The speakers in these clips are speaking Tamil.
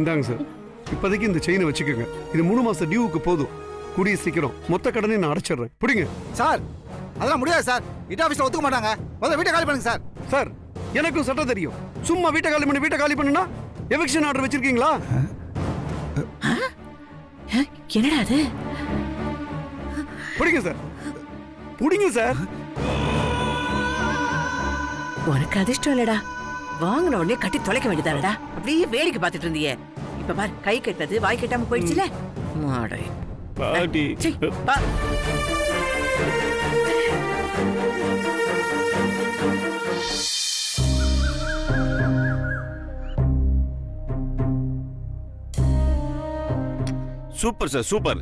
இந்தாங்க சார், இப்போதைக்கு இந்த செயினை வச்சுக்கோங்க. இது 3 மாசம் டியூவுக்கு போதும். கூடிய சீக்கிரம் மொத்த கடனை நான் அடைச்சிடுறேன். பிடிங்க சார். அதெல்லாம் முடியாது சார், இட் ஆஃபீஸில் ஒத்துக்க மாட்டாங்க. முதல்ல வீட்டை காலி பண்ணுங்க சார். சார், எனக்கும் சட்டம் தெரியும். சும்மா வீட்டை காலி பண்ணுனா எவிக்ஷன் ஆர்டர் வச்சிருக்கீங்களா? என்னடா அது? பிடிங்க சார், பிடிங்க சார். உனக்கு அதிர்ஷ்டம் இல்லடா, வாங்கின உடனே கட்டி தொலைக்க வேண்டியதானடா. அப்படியே வேடிக்கை பார்த்துட்டு இருந்தியே, இப்ப பாரு கை கட்டது வாய் கட்டாம போயிடுச்சுல. மாடை பாட்டி. Super sir, super.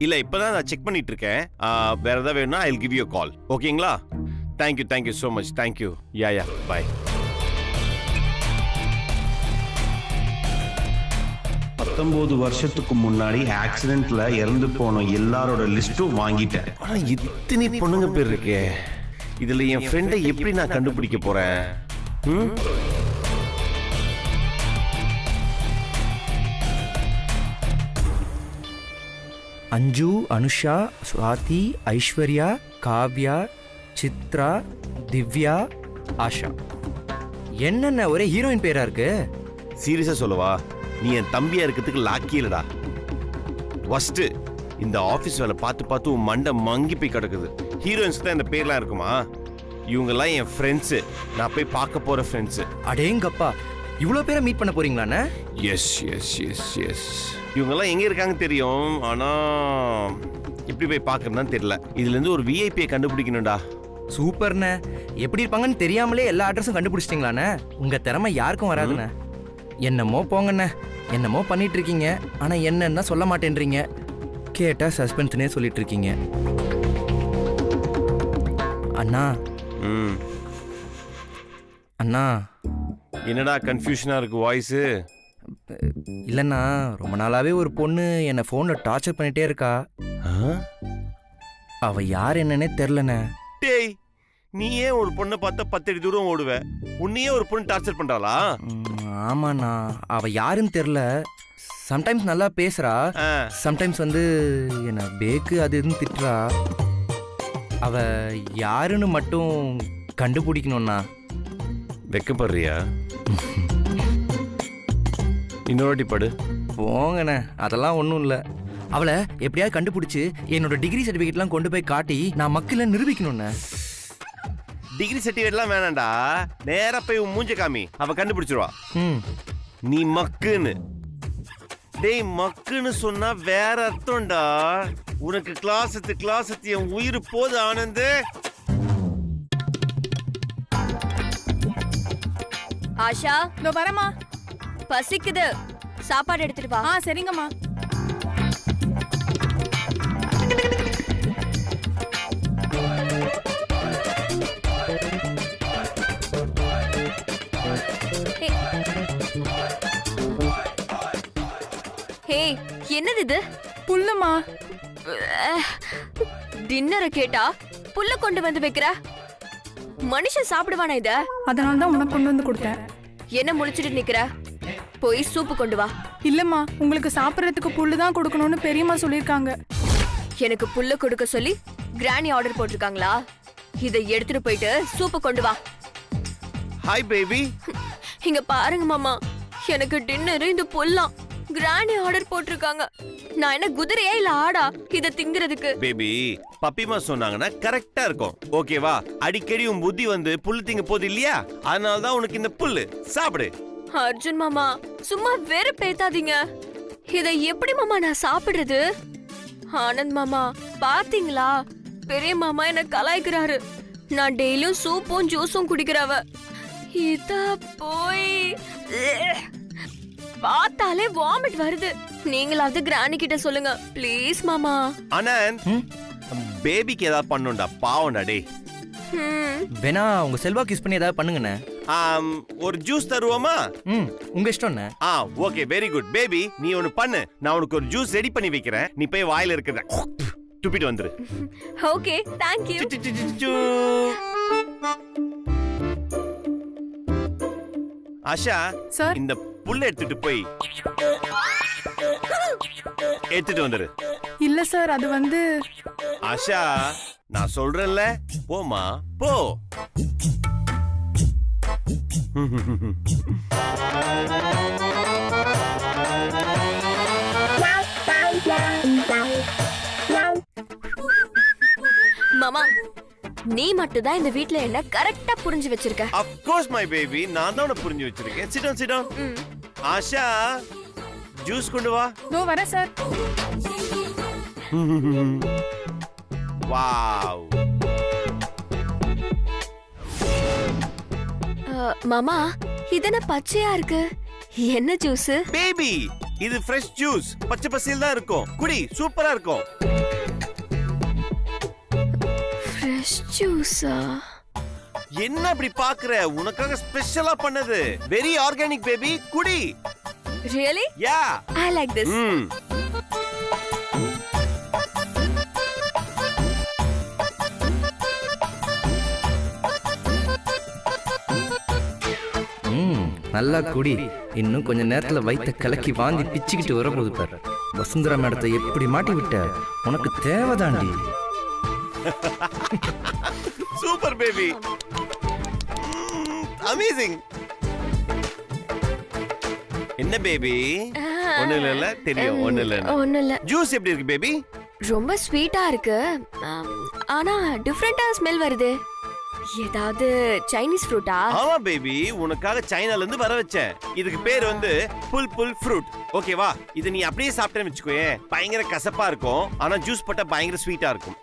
இல்ல இப்பதான் நான் செக் பண்ணிட்டு இருக்கேன். வேற ஏதாவது வேணும்னா I will give you call. ஓகேங்களா? Thank you so much. Thank you. Yeah bye. 19 வருஷத்துக்கு முன்னாடி ஆக்சிடென்ட்ல இறந்து போன எல்லாரோட லிஸ்டும் வாங்கிட்டேன். ஆனா இத்தனை பொண்ணுங்க பேர் இருக்கே, இதுல என் ஃப்ரெண்டை எப்படி நான் கண்டுபிடிக்க போறேன்? அஞ்சு, அனுஷா, சுவாதி, ஐஸ்வர்யா, காவ்யா, சித்ரா, திவ்யா, ஆஷா. என்னென்ன ஒரே ஹீரோயின் பேரா இருக்கு? சீரியஸா சொல்லவா, நீ என் தம்பியா இருக்கிறதுக்கு லாக்கி இல்லடா. ஃபர்ஸ்ட் இந்த ஆபீஸ் வேலை பார்த்து உன் மண்டை மங்கி போய் கிடக்குது. ஹீரோயின்ஸ் தான் இந்த பேர்லாம் இருக்குமா? இவங்கெல்லாம் என் ஃப்ரெண்ட்ஸு, நான் போய் பார்க்க போற ஃப்ரெண்ட்ஸு. அடேங்கப்பா, இவ்வளோ பேரை மீட் பண்ண போறீங்களாண்ணே? எஸ். இவங்கெல்லாம் எங்க இருக்காங்க தெரியும், ஆனா எப்படி போய் பார்க்கறதுன்னு தெரியல. இதுல இருந்து ஒரு விஐபியை கண்டுபிடிக்கணும்டா. சூப்பர்ண்ணே. எப்படி இருப்பாங்கன்னு தெரியாமலே எல்லா அட்ரஸும் கண்டுபிடிச்சிட்டீங்களாண்ணே? உங்க திறமை யாருக்கும் வராதுண்ணே. என்னமோ போங்கண்ணே, என்னமோ பண்ணிட்டு இருக்கீங்க, ஆனா என்னன்னா சொல்ல மாட்டேன்றீங்க. கேட்டா சஸ்பென்ஸ்னே சொல்லிட்டு இருக்கீங்க. அண்ணா அண்ணா. என்னடா கன்ஃபியூஷனா இருக்கு வாய்ஸ்? இல்லைண்ணா, ரொம்ப நாளாவே ஒரு பொண்ணு என்னை ஃபோனில் டார்ச்சர் பண்ணிட்டே இருக்கா. அவ யார் என்னன்னே தெரிலண்ணே. டேய், நீ ஏன் ஒரு பொண்ணை பார்த்தா 10 அடி தூரம் ஓடுவ? உன்னையே ஒரு பொண்ணு டார்ச்சர் பண்றாளா? ஆமாண்ணா, அவ யாருன்னு தெரில. சம்டைம்ஸ் நல்லா பேசுறா, சம்டைம்ஸ் என்ன பேக்கு அது இதுன்னு திட்டுறா. அவ யாருன்னு மட்டும் கண்டுபிடிக்கணும்ண்ணா. வெக்கப்படுறியா? இன்னொரு படு. போங்கண்ணே, அதெல்லாம் ஒன்றும் இல்லை. அவளை எப்படியாவது கண்டுபிடிச்சு என்னோட டிகிரி சர்டிஃபிகேட்லாம் கொண்டு போய் காட்டி நான் மக்களை நிரூபிக்கணும்ண்ணே. டிகிரி சர்டிஃபிகேட்லாம் வேணாண்டா, நேரா போய் உன் மூஞ்ச காமி, அவ கண்டுபிடிச்சிருவா. நீ மக்குன்னு. டேய், மக்குன்னு சொன்னா வேற அர்த்தம்டா. உனக்கு கிளாஸ் என் உயிர் போது ஆனந்து. ஆஷா, இதோ வரமா. பசிக்குது, சாப்பாடு எடுத்துட்டு வா. சரிங்கம்மா. ஹே, என்னது இது? புல்லுமா. டின்னரை கேட்டா புல்ல கொண்டு வந்து வைக்கிற. மனுஷன் சாப்பிடுவானா இத? அதனால தான் உனக்கு கொண்டு வந்து கொடுத்தேன். என்ன முழிச்சிட்டு நிக்கிற? போய் சூப்பு கொண்டு வா. இல்லம்மா, உங்களுக்கு சாப்பிடறதுக்கு புல்லு தான் கொடுக்கணும்னு பெரியம்மா சொல்லிருக்காங்க. எனக்கு புல்ல கொடுக்க சொல்லி கிராணி ஆர்டர் போட்டிருக்காங்களா? இதை எடுத்துட்டு போயிட்டு சூப்பு கொண்டு வா. Hi baby. இங்க பாருங்க மாமா, எனக்கு டின்னர் இந்த புல்லாம். கிராணி ஆர்டர் போட்டிருக்காங்க. நான் என்ன குதிரையா இல்ல ஆடா இத திங்கிறதுக்கு? பேபி, பப்பிமா சொன்னாங்கன்னா கரெக்டா இருக்கும். ஓகேவா? அடிக்கடி உன் புத்தி புல்லு திங்க போது இல்லையா, அதனாலதான் உனக்கு இந்த புல்லு. சாப்பிடு. அர்ஜுன் மாமா, சும்மா வெறுப்பேத்தாதீங்க. இதை எப்படி மாமா நான் சாப்பிடுறது? ஆனந்த் மாமா, பாத்தீங்களா? பெரிய மாமா என்ன கலாய்க்கிறாரு. நான் டெய்லியும் சூப்பும் ஜூஸும் குடிக்கிறவ. இத போய் பார்த்தாலே வாமிட் வருது. நீங்களாவது கிராணி கிட்ட சொல்லுங்க ப்ளீஸ் மாமா. ஆனந்த், பேபிக்கு ஏதாவது பண்ணுண்டா, பாவம்டா டேய். வேணா உங்க செல்வாக்கு யூஸ் பண்ணி ஏதாவது பண்ணுங்கண்ணே. ஒரு ஜூஸ் தருவோமா? உங்க இஷ்டம்ண்ணே. Okay, very good. பேபி, நீ ஒன்னு பண்ணு, நான் உனக்கு ஒரு ஜூஸ் ரெடி பண்ணி வைக்கிறேன். நீ போய் வாயில இருக்கிறத துப்பிட்டு வந்துரு. Okay, thank you. Asha, sir, இந்த புல்ல எடுத்துட்டு போய் எடுத்துட்டு வந்துரு. இல்ல சார், அது வந்து ஆஷா, நான் சொல்றேன்ல, போமா போ. மாமா, நீ மட்டும் தான் இந்த வீட்ல என்ன கரெக்டா புரிஞ்சு வச்சிருக்க. Of course my baby, நான் தான் உன்னை புரிஞ்சு வச்சிருக்கேன். Sit down, sit down. Asha, juice கொண்டு வா. தோ வரேன் சார். வாவ். மாமா, இதென்ன பச்சையா இருக்கு? என்ன ஜூஸ்? பேபி, இது ஃப்ரெஷ் ஜூஸ். பச்சை பசேல் தான் இருக்கும். குடி, சூப்பரா இருக்கும். ஃப்ரெஷ் ஜூஸா? என்ன அப்படி பாக்குற? உனக்காக ஸ்பெஷலா பண்ணது. Very organic baby. குடி. Really? Yeah. I like this. நல்லா குடி. இன்னும் கொஞ்ச நேரத்துல வயித்தை கலக்கி வாந்தி பிச்சுக்கிட்டு வரப்போகுது பாரு. வசுந்தரா மேடத்தை எப்படி மாட்டி விட்ட? உனக்கு தேவைதாண்டி. Super baby. அமேசிங். என்ன பேபி? ஒண்ணு இல்ல, தெரியும் ஒண்ணு இல்ல. ஒண்ணு இல்ல. ஜூஸ் எப்படி இருக்கு பேபி? ரொம்ப ஸ்வீட்டா இருக்கு. ஆனா டிஃபரண்டா ஸ்மெல் வருது. ஏதாவது சைனீஸ் ஃப்ரூட்டா? ஆமா பேபி, உனக்காக சைனால இருந்து வர வச்சேன். இதுக்கு பேர் வந்து புல் ஃப்ரூட். ஓகேவா? இது நீ அப்படியே சாப்பிட்டேன்னு வெச்சுக்கோயே, பயங்கர கசப்பா இருக்கும். ஆனா ஜூஸ் போட்டா பயங்கர ஸ்வீட்டா இருக்கும்.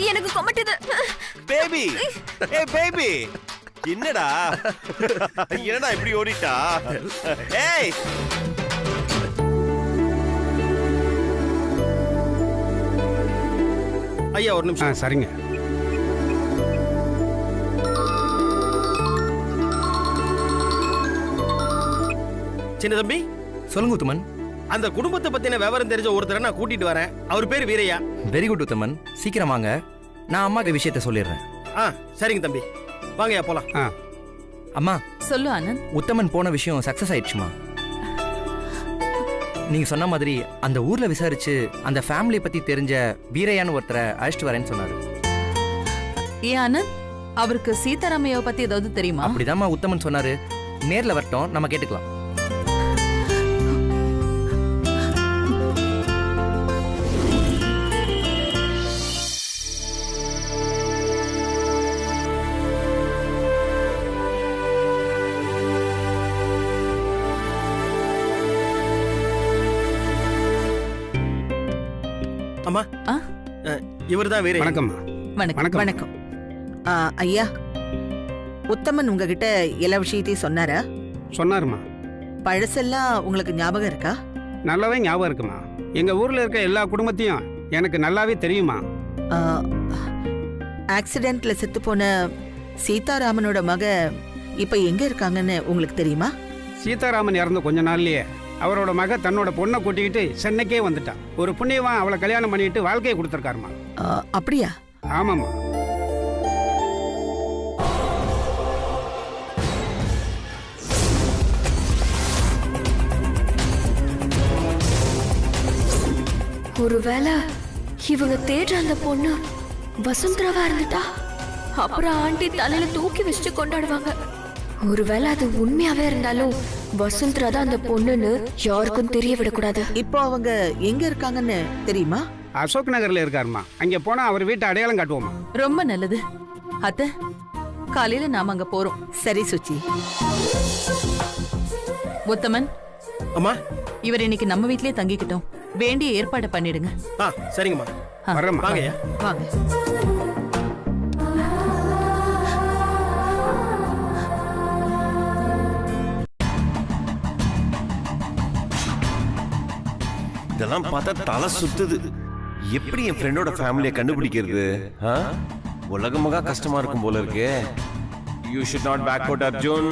எனக்கு கொமட்டுது. பேபி, ஏய் பேபி, என்னடா என்னடா இப்படி ஓடிட்டா? ஏய், ஐயா ஒரு நிமிஷம். சரிங்க. சின்ன தம்பி, சொல்லுங்க உத்தமன். அந்த குடும்பத்தை பத்தின விவரம் தெரிஞ்ச ஒருத்தரை நான் கூட்டிட்டு வரேன். அவர் பேர் வீரையா. வெரி குட் உத்தமன், சீக்கிரம் வாங்க. நான் அம்மாக்கு விஷயத்த சொல்லிடுறேன். சரிங்க தம்பி, வாங்கயா போலாம். அம்மா சொல்லு ஆனந்த். உத்தமன் போன விஷயம் சக்சஸ் ஆயிடுச்சுமா. நீங்க சொன்ன மாதிரி அந்த ஊர்ல விசாரிச்சு அந்த ஃபேமிலி பத்தி தெரிஞ்ச வீரையான்னு ஒருத்தரை அழைச்சிட்டு வரேன்னு சொன்னாரு. ஏன் ஆனந்த், அவருக்கு சீதாராமையாவை பத்தி ஏதாவது தெரியுமா? அப்படிதாம்மா உத்தமன் சொன்னாரு. நேர்ல வரட்டும், நம்ம கேட்டுக்கலாம். அம்மா, இவர்தான் வீரையா. வணக்கம். வணக்கம். வணக்கம். ஐயா, உத்தமன் உங்ககிட்ட எல்லா விஷயத்தையும் சொன்னாரா? சொன்னாருமா. பழசெல்லாம் உங்களுக்கு ஞாபகம் இருக்கா? நல்லாவே ஞாபகம் இருக்குமா. எங்க ஊர்ல இருக்க எல்லா குடும்பத்தையும் எனக்கு நல்லாவே தெரியுமா. ஆக்சிடென்ட்ல செத்து போன சீதாராமனோட மக இப்ப எங்க இருக்காங்கன்னு உங்களுக்கு தெரியுமா? சீதாராமன் இறந்த கொஞ்ச நாள்லயே அவரோட மக தன்னோட பொண்ணை கூட்டிக்கிட்டு சென்னைக்கே வந்துட்டான். ஒரு புண்ணியவான் அவளை கல்யாணம் பண்ணிட்டு வாழ்க்கையை கொடுத்துருக்காருமா. அப்படியா? ஆமாம்மா. ஒருவேளை இவங்க தேடுற அந்த பொண்ணு வசுந்தராவா இருந்துட்டா அப்புறம் ஆண்டி தலையில தூக்கி வச்சுட்டு கொண்டாடுவாங்க. ஒருவேளை அது உண்மையாவே இருந்தாலும் வசுந்தரா தான் அந்த பொண்ணுன்னு யாருக்கும் தெரிய விடக்கூடாது. இப்போ அவங்க எங்க இருக்காங்கன்னு தெரியுமா? அசோக் நகர்ல இருக்காருமா. அங்க போனா அவர் வீட்டை அடையாளம் காட்டுவோமா. ரொம்ப நல்லது அத்தை. காலையில நாம அங்க போறோம். சரி சுச்சி. உத்தமன், அம்மா, இவர் இன்னைக்கு நம்ம வீட்லயே தங்கிக்கிட்டோம். வேண்டிய ஏற்பாடு பண்ணிடுங்க. சரிங்கம்மா. வரேம்மா. வாங்கய்யா. வாங்க. இதெல்லாம் பார்த்தா தலை சுத்துது. எப்படி என் ஃப்ரெண்டோட ஃபேமிலியை கண்டுபிடிக்கிறது? உலகமாக கஷ்டமா இருக்கும் போல இருக்கு. You should not back out Arjun.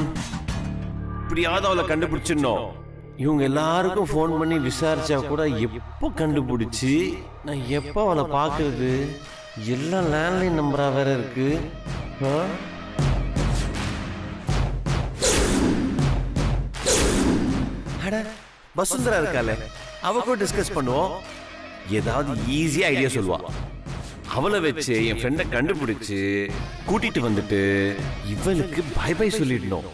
இப்படியாவது அவளை கண்டுபிடிச்சிடணும். இவங்க எல்லாருக்கும் ஃபோன் பண்ணி விசாரிச்சா கூட எப்போ கண்டுபிடிச்சி நான் எப்போ அவளை பார்க்கறது? எல்லாம் லேண்ட்லைன் நம்பரா வேற இருக்கு. வசுந்தரா இருக்காளே, அவ கூட டிஸ்கஸ் பண்ணுவோம். ஏதாவது ஈஸியா ஐடியா சொல்லுவா. அவளை வச்சு என் ஃப்ரெண்டை கண்டுபிடிச்சு கூட்டிட்டு வந்துட்டு இவளுக்கு பை பை சொல்லிடணும்.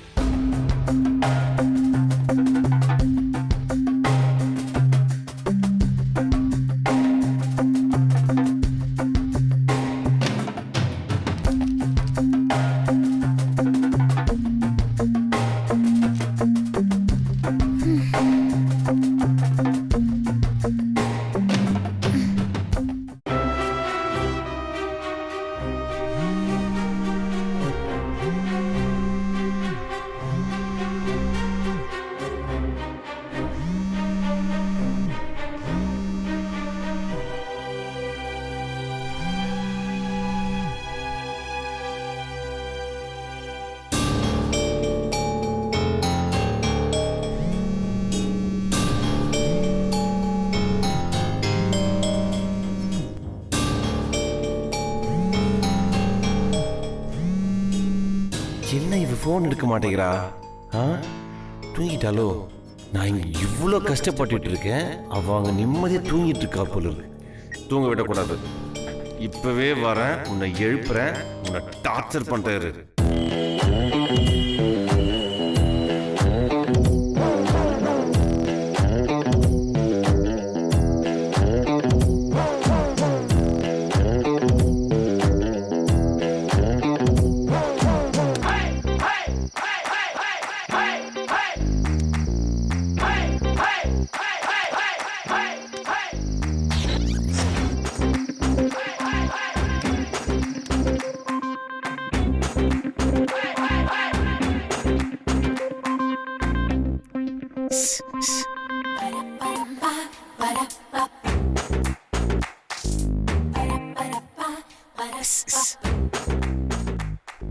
என்ன இவ போன் எடுக்க மாட்டேங்கிறா? தூங்கிட்டாலோ? நான் இங்க இவ்வளோ கஷ்டப்பட்டுட்டு இருக்கேன், அவ அங்க நிம்மதியா தூங்கிட்டு இருக்கா போல இருக்கு. தூங்க விடக்கூடாது. இப்பவே வரேன், உன்னை எழுப்புறேன், உன்னை டார்ச்சர் பண்றாரு.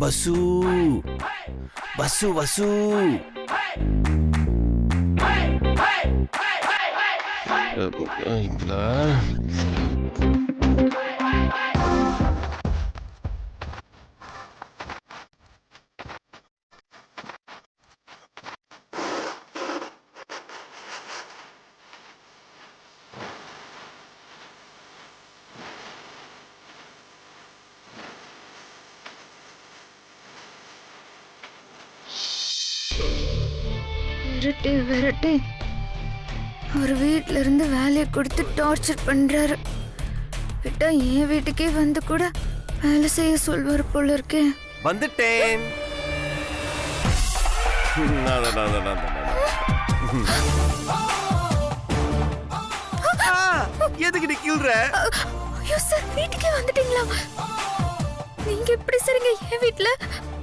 வசு வசு வசு விரட்டி ஒரு வீட்ல இருந்து வேலையை கொடுத்து டார்ச்சர் பண்றாரு. விட்டா என் வீட்டுக்கே வந்து கூட வேலை செய்ய சொல்வார் போல இருக்கே. வந்துட்டேன். எதுக்கு நீ கிள்ற? ஐயோ சார், வீட்டுக்கே வந்துட்டீங்களா? நீங்க எப்படி சரிங்க என் வீட்ல,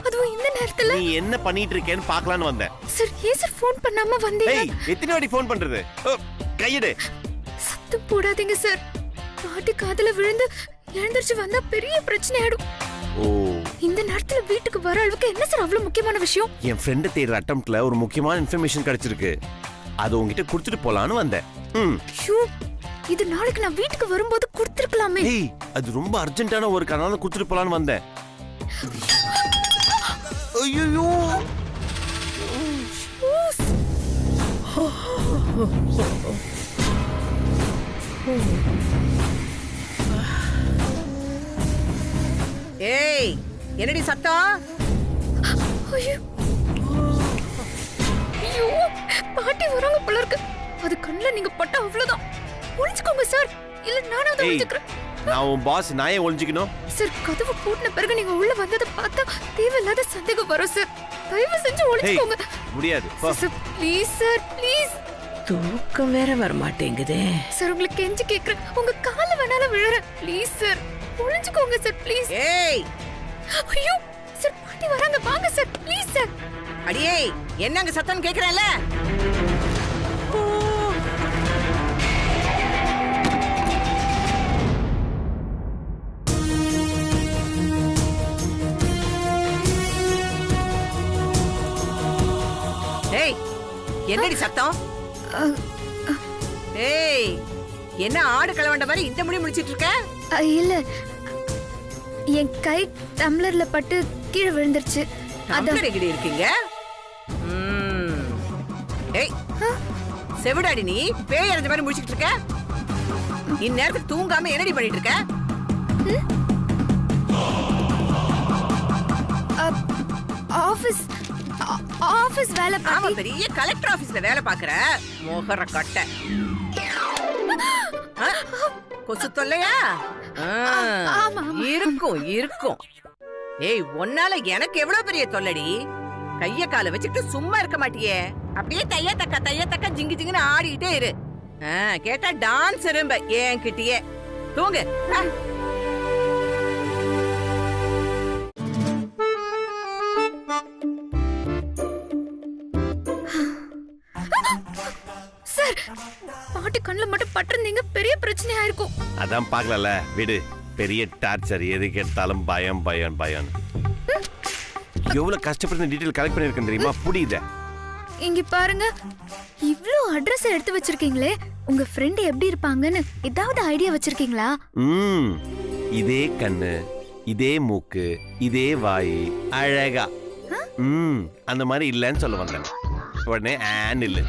அதுவும் இந்த நேரத்துல? நீ என்ன பண்ணிட்டு இருக்கேன்னு பார்க்கலாம்னு வந்தேன். சார் ஏன் சார் ஃபோன் பண்ணாம வந்தீங்க? ஏய், எத்தனை வாட்டி ஃபோன் பண்றது? கையெடு. சத்தம் போடாதீங்க சார். பாட்டி காதுல விழுந்து எழுந்திருச்சு வந்தா பெரிய பிரச்சனை ஆயிடும். ஓ, இந்த நேரத்துல வீட்டுக்கு வர அளவுக்கு என்ன சார் அவ்வளவு முக்கியமான விஷயம்? என் ஃப்ரெண்ட் தேடுற அட்டெம்ப்ட்ல ஒரு முக்கியமான இன்ஃபர்மேஷன் கிடைச்சிருக்கு. அது உங்ககிட்ட கொடுத்துட்டு போலான்னு வந்தேன். இது நாளைக்கு நான் வீட்டுக்கு வரும்போது கொடுத்துருக்கலாமே. ஏய், அது ரொம்ப அர்ஜென்ட்டான ஒரு காரணம், கொடுத்துட்டு போலான்னு வந்தேன். ஐயோ, ஏய், என்னடி சத்தம்? ஐயோ, பாட்டி வராங்க போல இருக்கு. அது கண்ணுல நீங்க பட்டா அவ்வளவுதான். ஒளிஞ்சுக்கோங்க சார், இல்ல நானும் அதை ஒளிஞ்சுக்கிறேன். நான் உன் பாஸ், நான் ஏன் ஒளிஞ்சுக்கணும்? சார், கதவு பூட்டின பிறகு நீங்க உள்ள வந்ததை பார்த்தா தேவையில்லாத சந்தேகம் வரும் சார். தயவு செஞ்சு ஒளிஞ்சுக்கோங்க. முடியாது சார், ப்ளீஸ் சார், ப்ளீஸ். தூக்கம் வேற வர மாட்டேங்குதே. சார், உங்களுக்கு கெஞ்சி கேக்குறேன், உங்க கால வேணாலும் விழறேன். ப்ளீஸ் சார், ஒளிஞ்சுக்கோங்க சார், ப்ளீஸ். ஏய், ஐயோ சார், பாட்டி வராங்க, வாங்க சார், ப்ளீஸ் சார். அடியே, என்னங்க சத்தம் கேக்குறேன்ல? என்னடி சத்தம்? ஏய், என்ன ஆடு கலவண்ட மாதிரி இந்த முடி முடிச்சிட்டு இருக்க? இல்ல, என் கை டம்ளர்ல பட்டு கீழே விழுந்துருச்சு. டம்ளர் எங்கடி இருக்கீங்க? ஏய், செவிடாடி நீ பேய் இறந்த மாதிரி முடிச்சிட்டு இருக்க? இந்நேரத்துக்கு தூங்காம என்னடி பண்ணிட்டு இருக்க? ஆபீஸ் வேலை ஆமா, பெரிய கலெக்டர் ஆபீஸ்ல வேலை பாக்குற மோகர கட்டை. கொசு தொல்லையா? இருக்கும் இருக்கும். ஏய், உன்னால எனக்கு எவ்வளவு பெரிய தொல்லடி. கைய கால வச்சுக்கிட்டு சும்மா இருக்க மாட்டியே. அப்படியே தைய தக்க ஜிங்கு ஜிங்குன்னு ஆடிட்டே இரு. கேட்டா டான்ஸ் இரும்ப ஏன் கிட்டியே. தூங்கு. சார், பாட்டி கண்ணுல மட்டும் பட்டிருந்தீங்க பெரிய பிரச்சனையா இருக்கும். அதான் பாக்கல விடு. பெரிய டார்ச்சர், எதுக்கு எடுத்தாலும் பயம் பயம் பயம். எவ்வளவு கஷ்டப்பட்டு டீடைல் கலெக்ட் பண்ணிருக்கேன் தெரியுமா? புரியுத? இங்க பாருங்க, இவ்ளோ அட்ரஸ் எடுத்து வச்சிருக்கீங்களே, உங்க ஃப்ரெண்ட் எப்படி இருப்பாங்கன்னு ஏதாவது ஐடியா வச்சிருக்கீங்களா? இதே கண்ணு, இதே மூக்கு, இதே வாய், அழகா. அந்த மாதிரி இல்லன்னு சொல்ல வந்தேன். உடனே ஆன் இல்ல.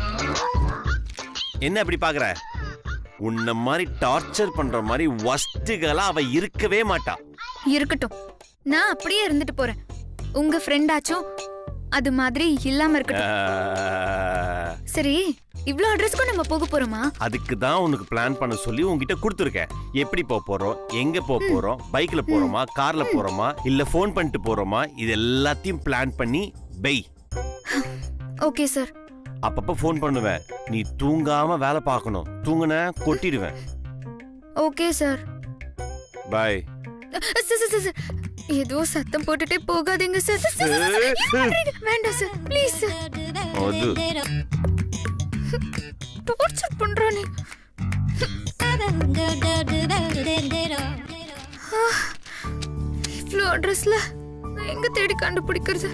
என்ன அப்படி பாக்குற? உன்ன மாதிரி டார்ச்சர் பண்ற மாதிரி வஸ்துகளா அவ இருக்கவே மாட்டா. இருக்கட்டும், நான் அப்படியே இருந்துட்டு போறேன். உங்க ஃப்ரெண்டாச்சும் அது மாதிரி இல்லாம இருக்கட்டும். சரி, இவ்ளோ அட்ரஸ்க்கு நம்ம போக போறோமா? அதுக்கு தான் உனக்கு பிளான் பண்ண சொல்லி உன்கிட்ட கொடுத்துருக்கேன். எப்படி போறோம், எங்க போறோம், பைக்ல போறோமா, கார்ல போறோமா, இல்ல போன் பண்ணிட்டு போறோமா, இது எல்லாத்தையும் பிளான் பண்ணி பை. Okay sir. அப்பப்ப போன் பண்ணுவேன். நீ தூங்காம வேலை பார்க்கணும். தூங்குன கொட்டிடுவேன். Okay sir. பாய். ஏதோ சத்தம் போட்டுட்டே போகாதீங்க சார். வேண்டாம் சார், ப்ளீஸ் சார். டார்ச்சர் பண்றானே. இவ்ளோ அட்ரஸ்ல எங்க தேடி கண்டுபிடிக்கிறது?